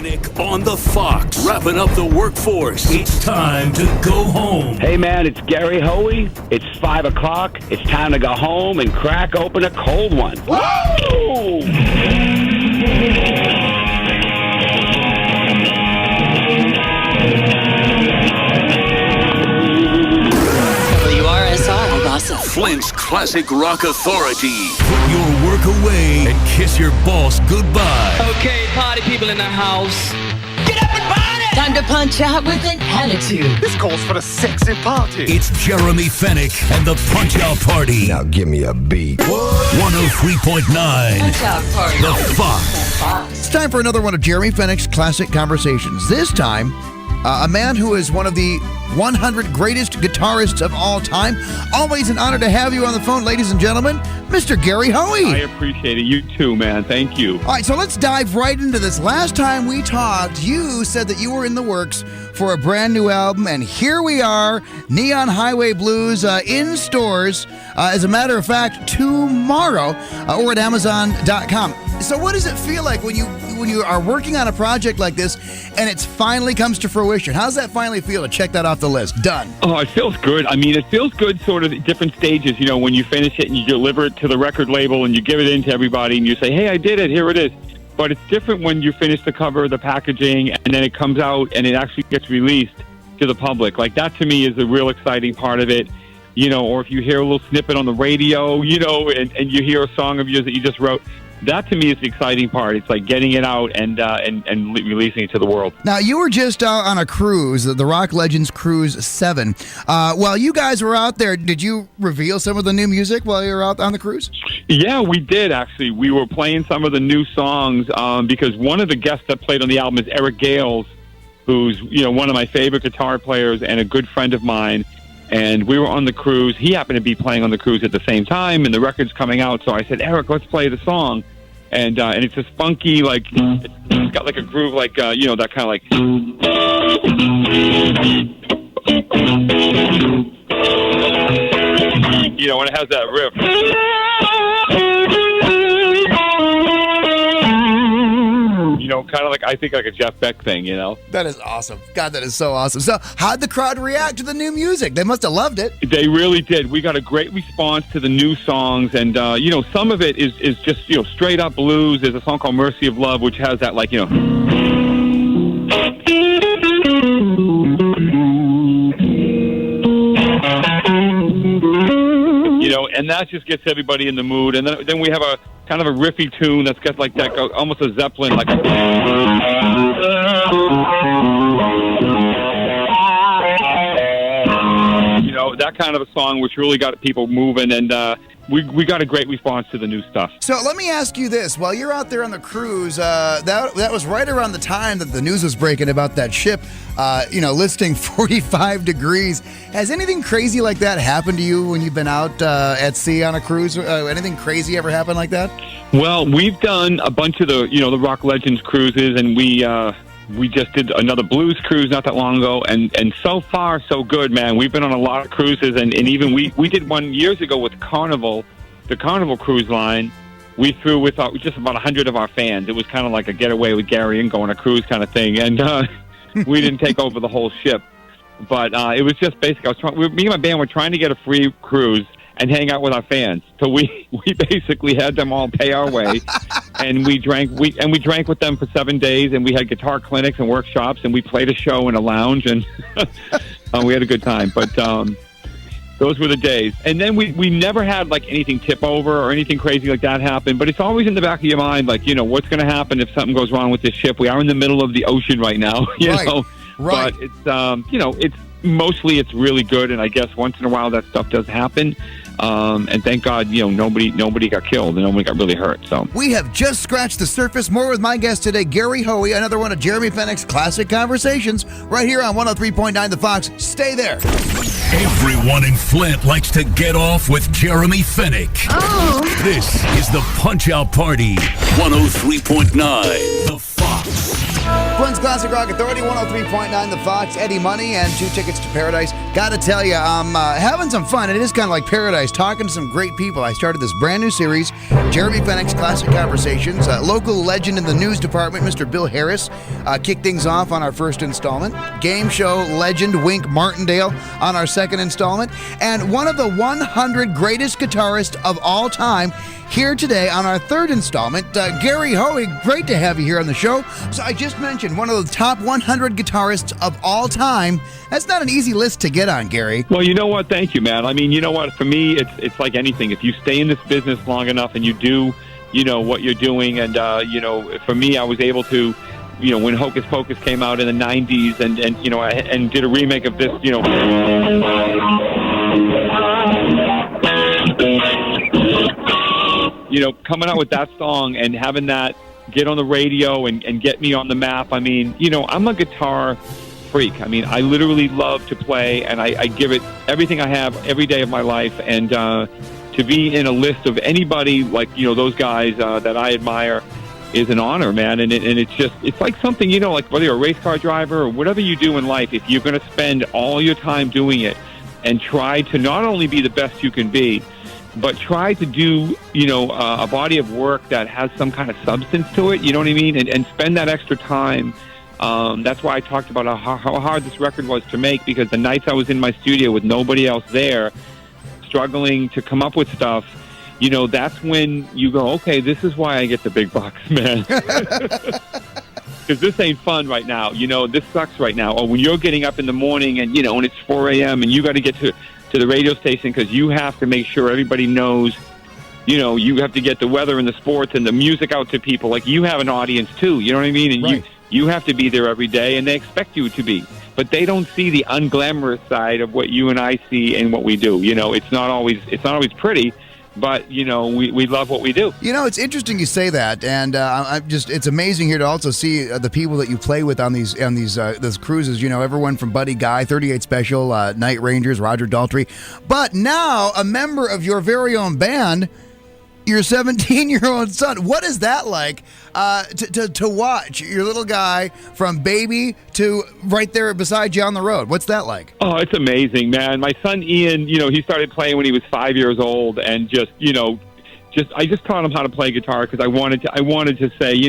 Fenech on the Fox, wrapping up the workforce. It's time to go home. Hey, man, it's Gary Hoey. It's 5 o'clock. It's time to go home and crack open a cold one. Woo! Flint's Classic Rock Authority. Put your work away and kiss your boss goodbye. Okay, party people in the house. Get up and party! Time to punch out with an attitude. This calls for a sexy party. It's Jeremy Fenech and the Punch Out Party. Now give me a beat. 103.9. Punch Out Party. The Fox. It's time for another one of Jeremy Fenech's Classic Conversations. This time, a man who is one of the 100 greatest guitarists of all time. Always an honor to have you on the phone, ladies and gentlemen, Mr. Gary Hoey. I appreciate it. You too, man. Thank you. All right, so let's dive right into this. Last time we talked, you said that you were in the works for a brand new album, and here we are, Neon Highway Blues, in stores. As a matter of fact, tomorrow, or at Amazon.com. So what does it feel like when you are working on a project like this and it finally comes to fruition? How does that finally feel to check that off the list? Done. Oh, it feels good. I mean, it feels good sort of at different stages, you know, when you finish it and you deliver it to the record label and you give it in to everybody and you say, hey, I did it, here it is. But it's different when you finish the cover, the packaging, and then it comes out and it actually gets released to the public. Like, that to me is the real exciting part of it. You know, or if you hear a little snippet on the radio, you know, and you hear a song of yours that you just wrote. That, to me, is the exciting part. It's like getting it out and releasing it to the world. Now, you were just out on a cruise, the Rock Legends Cruise VII. While you guys were out there, did you reveal some of the new music while you were out on the cruise? Yeah, we did, actually. We were playing some of the new songs because one of the guests that played on the album is Eric Gales, who's, you know, one of my favorite guitar players and a good friend of mine. And we were on the cruise. He happened to be playing on the cruise at the same time, and the record's coming out. So I said, Eric, let's play the song. And it's this funky, like, it's got like a groove, like, you know, that kind of like... You know, when it has that riff. You know, kind of like, I think like a Jeff Beck thing, you know? That is awesome. God, that is so awesome. So how'd the crowd react to the new music? They must have loved it. They really did. We got a great response to the new songs. And, you know, some of it is just, you know, straight up blues. There's a song called Mercy of Love, which has that, like, you know... You know, and that just gets everybody in the mood. And then we have a kind of a riffy tune that's got like that, almost a Zeppelin, like a... You know, that kind of a song which really got people moving, and we got a great response to the new stuff. So let me ask you this. While you're out there on the cruise, that was right around the time that the news was breaking about that ship, you know, listing 45 degrees. Has anything crazy like that happened to you when you've been out at sea on a cruise? Anything crazy ever happen like that? Well, we've done a bunch of the, you know, the Rock Legends cruises, and we just did another blues cruise not that long ago, and so far, so good, man. We've been on a lot of cruises, and even we did one years ago with Carnival, the Carnival Cruise Line. We threw with just about 100 of our fans. It was kind of like a getaway with Gary and go on a cruise kind of thing, and we didn't take over the whole ship. But it was just basic. Me and my band were trying to get a free cruise and hang out with our fans. So we basically had them all pay our way, and we drank with them for 7 days, and we had guitar clinics and workshops, and we played a show in a lounge, and we had a good time. But those were the days. And then we never had like anything tip over or anything crazy like that happen. But it's always in the back of your mind, like, you know, what's going to happen if something goes wrong with this ship? We are in the middle of the ocean right now, you know. Right. But it's you know, it's really good, and I guess once in a while that stuff does happen. And thank God, you know, nobody got killed and nobody got really hurt. So we have just scratched the surface. More with my guest today, Gary Hoey, another one of Jeremy Fenech's Classic Conversations, right here on 103.9 The Fox. Stay there. Everyone in Flint likes to get off with Jeremy Fenech. Oh. This is the Punch Out Party, 103.9 The Fox. Flint's Classic Rock Authority, 103.9 The Fox, Eddie Money, and 2 tickets to Paradise. Gotta tell you, I'm having some fun. It is kind of like Paradise, talking to some great people. I started this brand new series. Jeremy Fenech's Classic Conversations. Local legend in the news department, Mr. Bill Harris, kicked things off on our first installment. Game show legend Wink Martindale on our second installment. And one of the 100 greatest guitarists of all time here today on our third installment. Gary Hoey, great to have you here on the show. So I just mentioned one of the top 100 guitarists of all time. That's not an easy list to get on, Gary. Well, you know what? Thank you, man. I mean, you know what? For me, it's like anything. If you stay in this business long enough and you do, what you're doing, and, for me, I was able to, when Hocus Pocus came out in the 90s and did a remake of this, coming out with that song and having that get on the radio and get me on the map. I mean, I'm a guitar freak. I mean, I literally love to play, and I give it everything I have every day of my life. And to be in a list of anybody like, those guys that I admire is an honor, man. And it's like something, like whether you're a race car driver or whatever you do in life, if you're going to spend all your time doing it and try to not only be the best you can be, but try to do, a body of work that has some kind of substance to it, you know what I mean? And spend that extra time. That's why I talked about how hard this record was to make, because the nights I was in my studio with nobody else there, struggling to come up with stuff, that's when you go, okay, this is why I get the big bucks, man. Because this ain't fun right now. This sucks right now. Or when you're getting up in the morning and, and it's 4 a.m. and you got to get to the radio station because you have to make sure everybody knows, you have to get the weather and the sports and the music out to people. Like, you have an audience too, you know what I mean? And right. you have to be there every day, and they expect you to be. But they don't see the unglamorous side of what you and I see and what we do. It's not always pretty, but, we love what we do. It's interesting you say that, and it's amazing here to also see the people that you play with on these cruises. Everyone from Buddy Guy, 38 Special, Night Rangers, Roger Daltrey, but now a member of your very own band, your 17-year-old son. What is that like to watch your little guy from baby to right there beside you on the road? What's that like? Oh, it's amazing, man. My son Ian, he started playing when he was 5 years old, and I just taught him how to play guitar because I wanted to say, he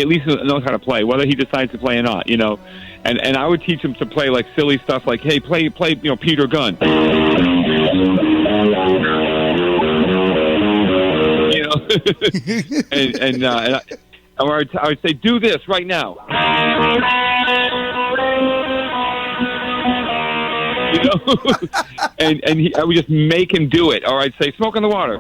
at least knows how to play, whether he decides to play or not, And I would teach him to play like silly stuff like, hey, play Peter Gunn. and I would say, do this right now. I would just make him do it. Or I'd say, smoke on the water.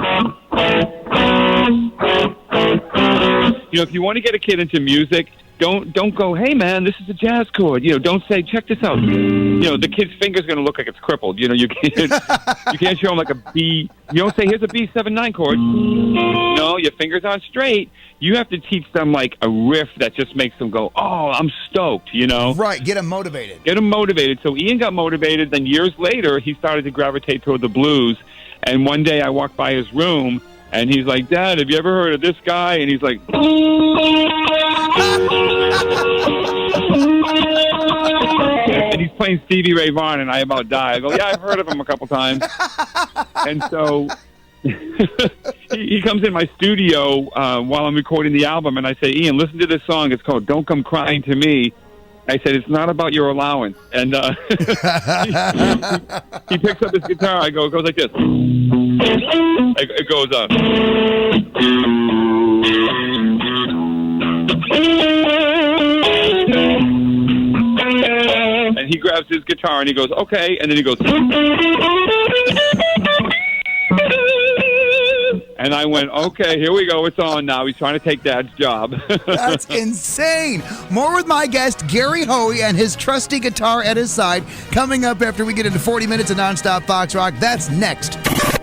If you want to get a kid into music, don't go, hey man, this is a jazz chord. Don't say, check this out. The kid's finger's going to look like it's crippled. You can't show him like a B. You don't say, here's a B7/9 chord. No, your fingers aren't straight. You have to teach them like a riff that just makes them go, oh, I'm stoked. Right. Get them motivated. So Ian got motivated. Then years later, he started to gravitate toward the blues. And one day I walked by his room, and he's like, Dad, have you ever heard of this guy? And he's like, and he's playing Stevie Ray Vaughan, and I about die. I go, yeah, I've heard of him a couple times. And so he comes in my studio while I'm recording the album, and I say, Ian, listen to this song. It's called Don't Come Crying to Me. I said, it's not about your allowance. And he picks up his guitar. It goes like this. It goes up. And he grabs his guitar and he goes, okay. And then he goes. And I went, okay, here we go. It's on now. He's trying to take Dad's job. That's insane. More with my guest, Gary Hoey, and his trusty guitar at his side, coming up after we get into 40 minutes of nonstop Fox Rock. That's next.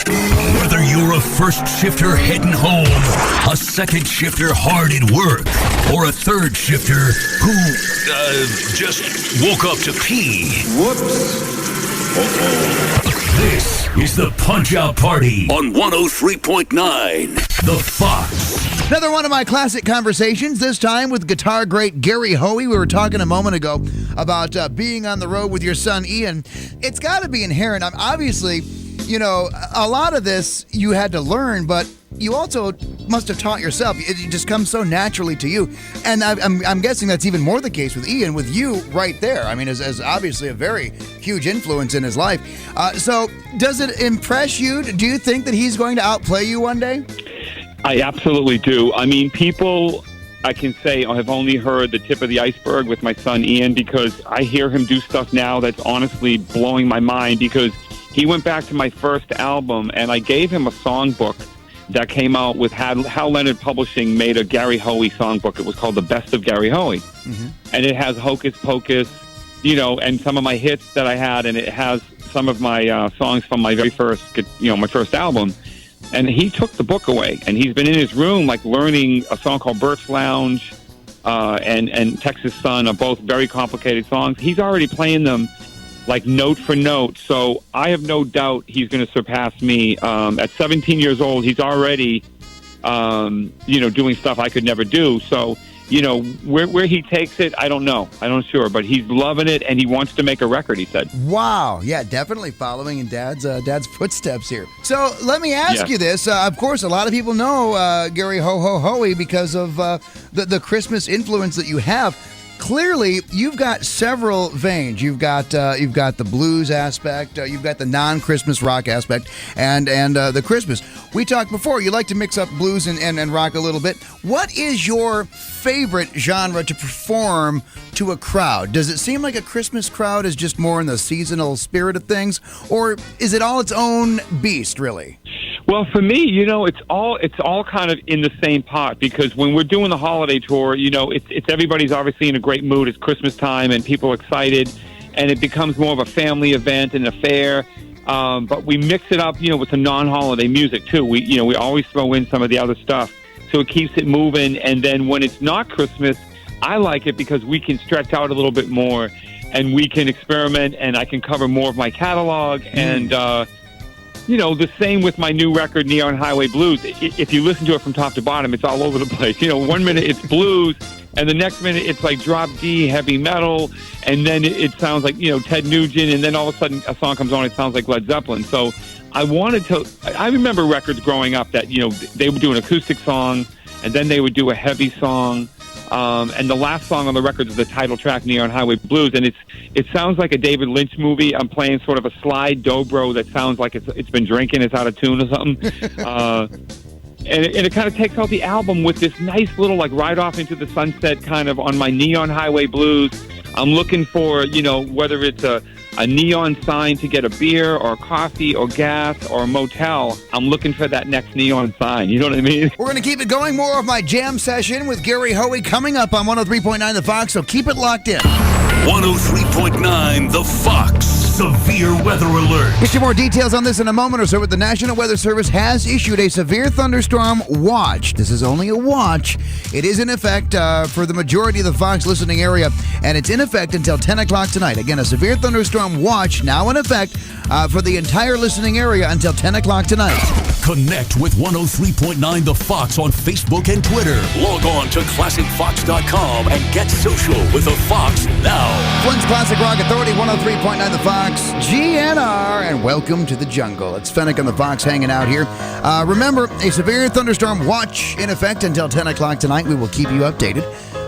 Whether you're a first shifter heading home, a second shifter hard at work, or a third shifter who just woke up to pee. Whoops. This is the Punch-Out Party on 103.9 The Fox. Another one of my classic conversations, this time with guitar great Gary Hoey. We were talking a moment ago about being on the road with your son Ian. It's got to be inherent. Obviously, a lot of this you had to learn, but you also must have taught yourself. It just comes so naturally to you. And I'm guessing that's even more the case with Ian, with you right there. I mean, as obviously a very huge influence in his life. So does it impress you? Do you think that he's going to outplay you one day? I absolutely do. I mean, people, I can say, have only heard the tip of the iceberg with my son Ian, because I hear him do stuff now that's honestly blowing my mind, because he went back to my first album and I gave him a songbook that came out with Hal Leonard Publishing made a Gary Hoey songbook. It was called The Best of Gary Hoey. Mm-hmm. And it has Hocus Pocus, and some of my hits that I had, and it has some of my songs from my very first, my first album. And he took the book away, and he's been in his room, like, learning a song called Birch Lounge and Texas Sun are both very complicated songs. He's already playing them, like, note for note. So I have no doubt he's going to surpass me. At 17 years old, he's already, doing stuff I could never do. So, where he takes it, I don't know. I don't sure, but he's loving it, and he wants to make a record, he said. Wow. Yeah, definitely following in Dad's footsteps here. So let me ask you this. Of course, a lot of people know Gary Hoey because of the Christmas influence that you have. Clearly, you've got several veins. You've got the blues aspect, you've got the non-Christmas rock aspect, and the Christmas. We talked before, you like to mix up blues and rock a little bit. What is your favorite genre to perform to a crowd? Does it seem like a Christmas crowd is just more in the seasonal spirit of things, or is it all its own beast, really? Well, for me, it's all kind of in the same pot, because when we're doing the holiday tour, it's everybody's obviously in a great mood. It's Christmas time and people are excited, and it becomes more of a family event and affair. But we mix it up, with the non-holiday music too. We always throw in some of the other stuff, so it keeps it moving. And then when it's not Christmas, I like it because we can stretch out a little bit more, and we can experiment, and I can cover more of my catalog and. The same with my new record, Neon Highway Blues. If you listen to it from top to bottom, it's all over the place. 1 minute it's blues, and the next minute it's like drop D, heavy metal, and then it sounds like, Ted Nugent, and then all of a sudden a song comes on, it sounds like Led Zeppelin. So I remember records growing up that, they would do an acoustic song, and then they would do a heavy song, and the last song on the record is the title track, Neon Highway Blues, and it sounds like a David Lynch movie. I'm playing sort of a slide dobro that sounds like it's been drinking, it's out of tune or something. And it kind of takes out the album with this nice little, like, ride off into the sunset kind of on my Neon Highway Blues. I'm looking for, whether it's a neon sign to get a beer or coffee or gas or a motel, I'm looking for that next neon sign. You know what I mean? We're going to keep it going. More of my jam session with Gary Hoey coming up on 103.9 The Fox, so keep it locked in. 103.9 The Fox. Severe weather alert. Get you more details on this in a moment or so, but the National Weather Service has issued a severe thunderstorm watch. This is only a watch. It is in effect for the majority of the Fox listening area, and it's in effect until 10 o'clock tonight. Again, a severe thunderstorm watch now in effect for the entire listening area until 10 o'clock tonight. Connect with 103.9 The Fox on Facebook and Twitter. Log on to ClassicFox.com and get social with The Fox now. Flint's Classic Rock Authority, 103.9 The Fox, GNR, and welcome to the jungle. It's Fenech on The Fox hanging out here. Remember, a severe thunderstorm watch in effect until 10 o'clock tonight. We will keep you updated.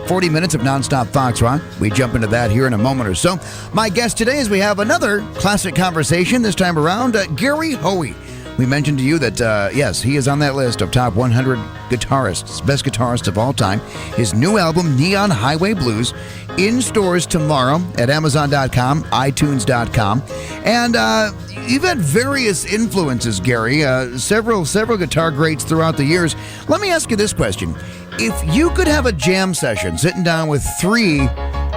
40 minutes of nonstop Fox Rock. We jump into that here in a moment or so. My guest today is we have another classic conversation, this time around, Gary Hoey. We mentioned to you that, yes, he is on that list of top 100 guitarists, best guitarists of all time. His new album, Neon Highway Blues, in stores tomorrow at Amazon.com, iTunes.com. And you've had various influences, Gary, several guitar greats throughout the years. Let me ask you this question. If you could have a jam session sitting down with three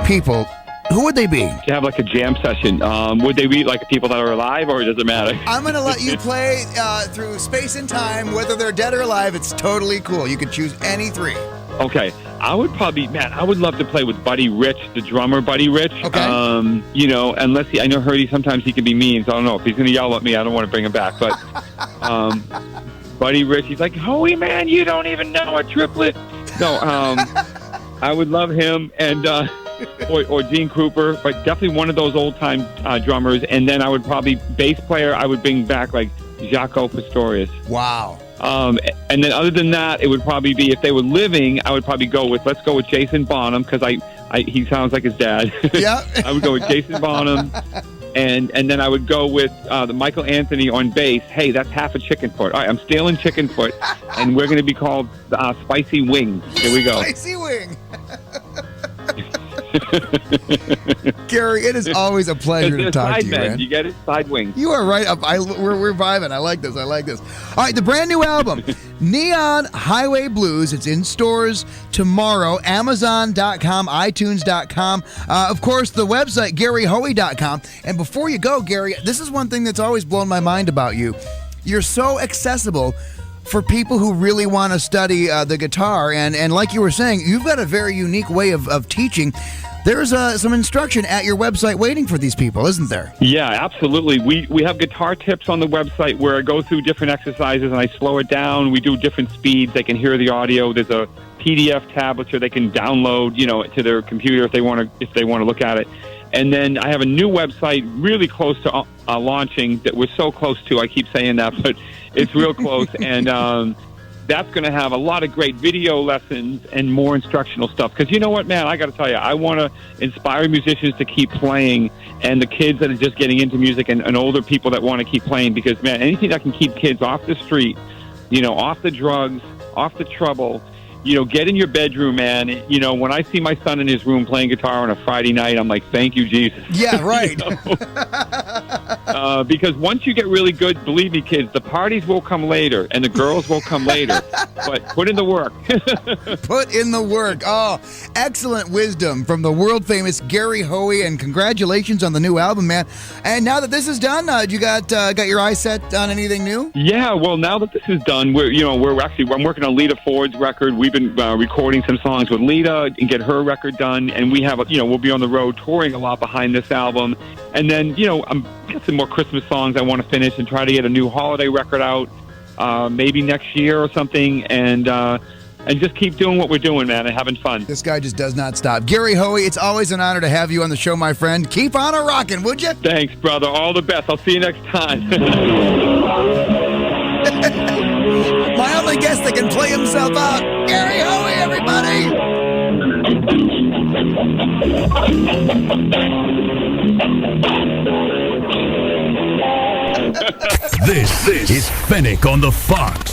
people, who would they be? To have like a jam session, would they be like people that are alive, or does it matter? I'm going to let you play through space and time, whether they're dead or alive. It's totally cool. You could choose any three. Okay. I would love to play with Buddy Rich, the drummer, Buddy Rich. Okay. Unless I know sometimes he can be mean, so I don't know. If he's going to yell at me, I don't want to bring him back. But Buddy Rich, he's like, Hoey, man, you don't even know a triplet. No, I would love him, and or Gene Krupa, but definitely one of those old-time drummers. And then I would probably, bass player, I would bring back like Jaco Pastorius. Wow. And then other than that, it would probably be, if they were living, I would probably let's go with Jason Bonham, because he sounds like his dad. Yeah. I would go with Jason Bonham. And then I would go with the Michael Anthony on bass. Hey, that's half a chicken foot. All right, I'm stealing chicken foot, and we're going to be called Spicy Wing. Here we go. Spicy Wing. Gary, it is always a pleasure to talk to you, man. You get it? Side wing. You are right. We're vibing. I like this. All right, the brand new album, Neon Highway Blues. It's in stores tomorrow. Amazon.com, iTunes.com. Of course, the website, GaryHoey.com. And before you go, Gary, this is one thing that's always blown my mind about you. You're so accessible for people who really want to study the guitar. And like you were saying, you've got a very unique way of teaching. There's some instruction at your website waiting for these people, isn't there? Yeah, absolutely. We have guitar tips on the website where I go through different exercises and I slow it down. We do different speeds. They can hear the audio. There's a PDF tablet they can download, to their computer if they want to look at it. And then I have a new website really close to launching that we're so close to. I keep saying that, but it's real close. And that's going to have a lot of great video lessons and more instructional stuff. Because you know what, man, I got to tell you, I want to inspire musicians to keep playing, and the kids that are just getting into music, and older people that want to keep playing. Because, man, anything that can keep kids off the street, off the drugs, off the trouble, get in your bedroom, man. When I see my son in his room playing guitar on a Friday night, I'm like, thank you, Jesus. Yeah, right. Because once you get really good, believe me, kids, the parties will come later and the girls will come later. But put in the work. Put in the work. Oh, excellent wisdom from the world-famous Gary Hoey, and congratulations on the new album, man. And now that this is done, you got your eyes set on anything new? Yeah, well, now that this is done, I'm working on Lita Ford's record. We've been recording some songs with Lita and get her record done, and we have we'll be on the road touring a lot behind this album. And then I'm got some more Christmas songs I want to finish and try to get a new holiday record out maybe next year or something, and just keep doing what we're doing, man, and having fun. This guy just does not stop. Gary Hoey, it's always an honor to have you on the show, my friend. Keep on a rockin', would you? Thanks, brother. All the best. I'll see you next time. My only guest that can play himself out, Gary Hoey, everybody! This is Fenech on the Fox.